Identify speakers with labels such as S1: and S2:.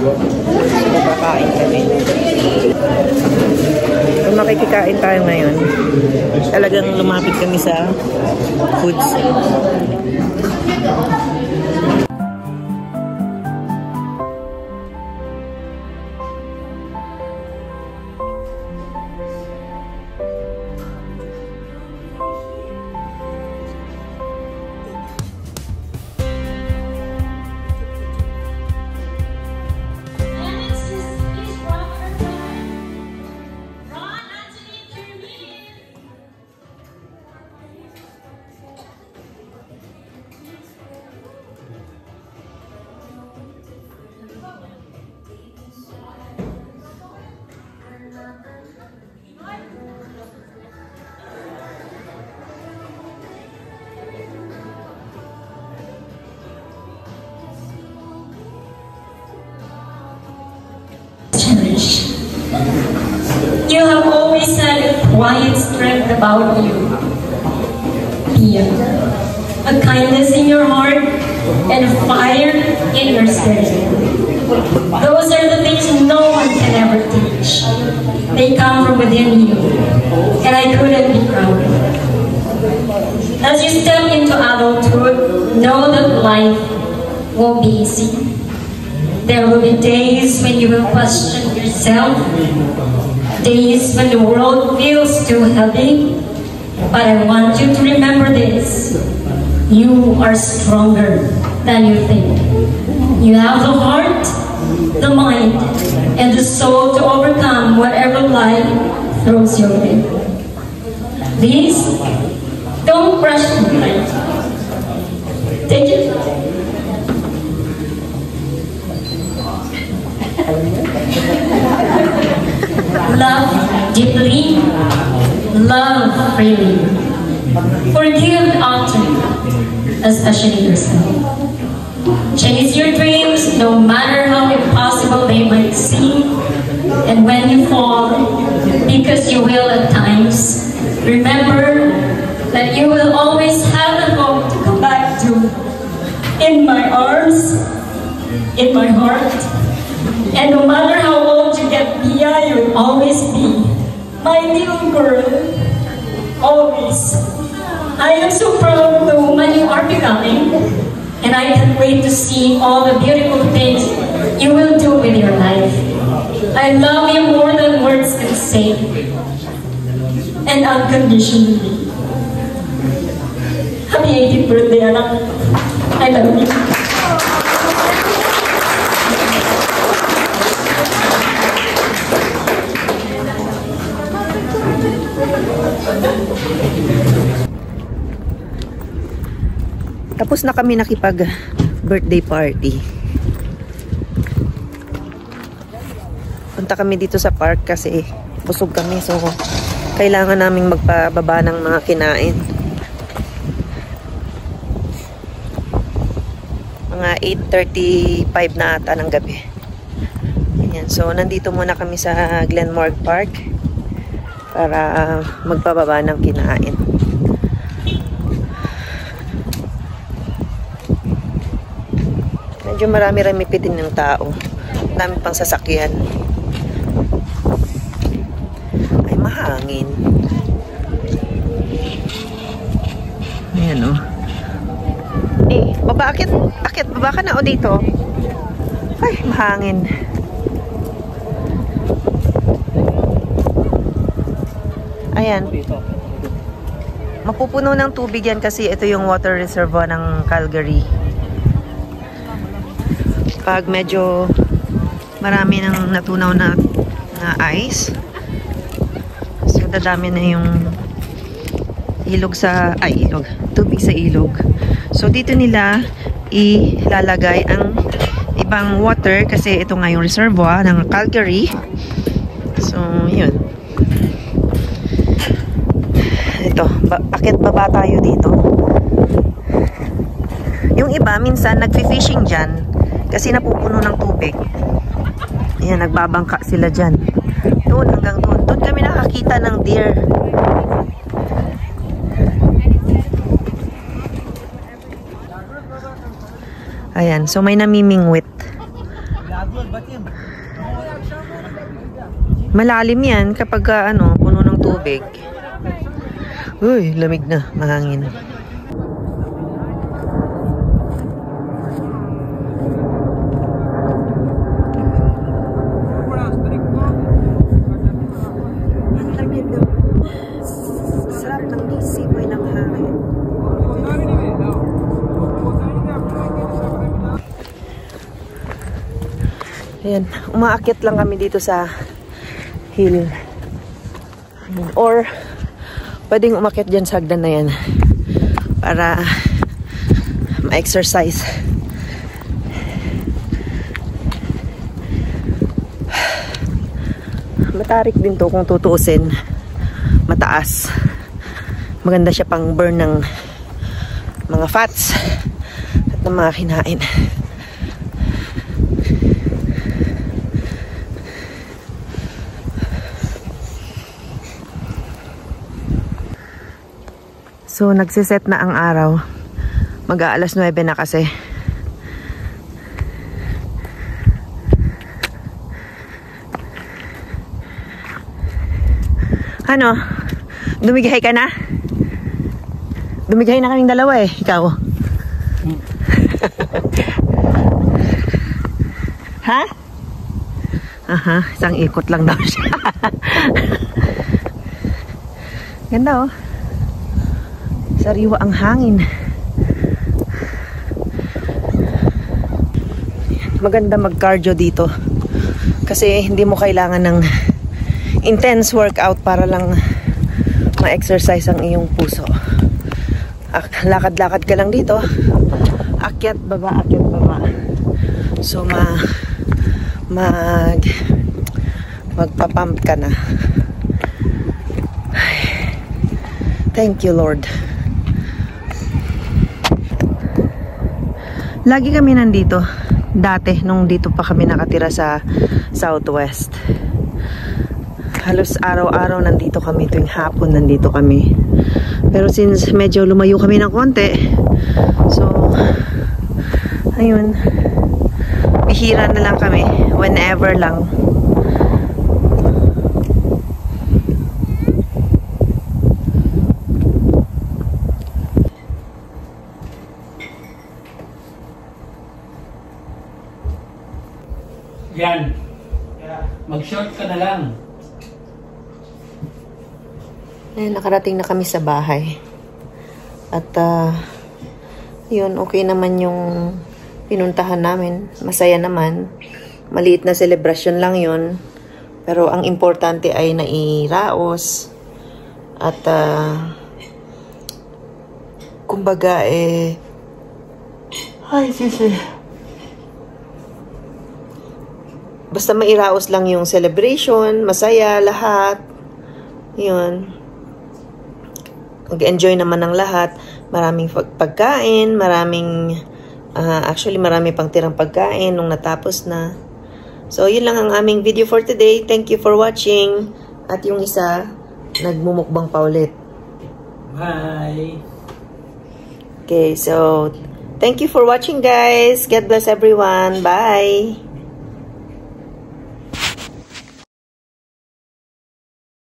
S1: So, kakain kami. So, makikikain tayo ngayon. Talagang lumapit kami sa foods.
S2: You have always had a quiet strength about you, Pia. A kindness in your heart and a fire in your spirit. Those are the things no one can ever teach. They come from within you, and I couldn't be prouder. As you step into adulthood, know that life won't be easy. There will be days when you will question yourself, days when the world feels too heavy, but I want you to remember this. You are stronger than you think. You have the heart, the mind, and the soul to overcome whatever life throws your way. Please, don't rush through life. Take it. Love deeply, love freely. Forgive often, especially yourself. Chase your dreams, no matter how impossible they might seem. And when you fall, because you will at times, remember that you will always have a home to come back to. In my arms, in my heart. And no matter how old you get, Pia, you will always be my little girl. Always. I am so proud of the woman you are becoming, and I can't wait to see all the beautiful things you will do with your life. I love you more than words can say, and unconditionally. Happy 18th birthday, anak. I love you.
S1: Tapos na kami nakipag-birthday party. Punta kami dito sa park kasi busog kami. So, kailangan naming magpababa ng mga kinain. Mga 8:35 na ata ng gabi. Ayan. So, nandito muna kami sa Glenmore Park para magpababa ng kinain. Medyo marami-rami din ng tao. Dami pang sasakyan. Ay, mahangin. Ayan o. Eh, baba, akit, baba ka na o dito. Ay, mahangin. Ayan. Mapupuno ng tubig yan kasi ito yung water reservoir ng Calgary. Pag medyo marami ng natunaw na ice, so dadami na yung tubig sa ilog. So dito nila ilalagay ang ibang water kasi ito nga yung reservoir ng Calgary. So yun. Ito, akit baba tayo dito. Yung iba minsan nagfi-fishing dyan kasi napupuno ng tubig. Ayan, nagbabangka sila dyan. Doon, hanggang doon. Doon kami nakakita ng deer. Ayan, so may namimingwit. Malalim yan kapag ano, puno ng tubig. Uy, lamig na, mahangin. Sarap ng simoy ng hangin. Ayan, umaakyat lang kami dito sa hill. Or, pwedeng umakyat dyan sa hagdan na yan para ma-exercise. Matarik din to kung tutuusin. Mataas. Maganda siya pang burn ng mga fats at ng mga kinain. So, nagsiset na ang araw. Mag-aalas 9 na kasi. Ano? Dumigahay ka na? Dumigahay na kaming dalawa eh. Ikaw. Ha? Aha, isang ikot lang daw siya. Ganda oh. Sariwa ang hangin. Maganda mag-cardio dito. Kasi hindi mo kailangan ng intense workout para lang ma-exercise ang iyong puso. Lakad-lakad ka lang dito. Akyat, baba, akyat, baba. So, magpapump ka na. Thank you, Lord. Lagi kami nandito. Dati, nung dito pa kami nakatira sa Southwest. Halos araw-araw nandito kami. Tuwing hapon nandito kami. Pero since medyo lumayo kami ng konti, so, ayun. Bihira na lang kami. Whenever lang.
S3: Yan. Mag-short ka na lang.
S1: Ayan, nakarating na kami sa bahay. At, yun, okay naman yung pinuntahan namin. Masaya naman. Maliit na celebration lang yun. Pero ang importante ay nairaos. At, kumbaga, ay, sisi. Basta mairaos lang yung celebration, masaya, lahat. Yun. Mag-enjoy naman ng lahat. Maraming pagkain, actually marami pang tirang pagkain nung natapos na. So, yun lang ang aming video for today. Thank you for watching. At yung isa, nagmumukbang pa ulit.
S3: Bye!
S1: Okay, so, thank you for watching guys. God bless everyone. Bye!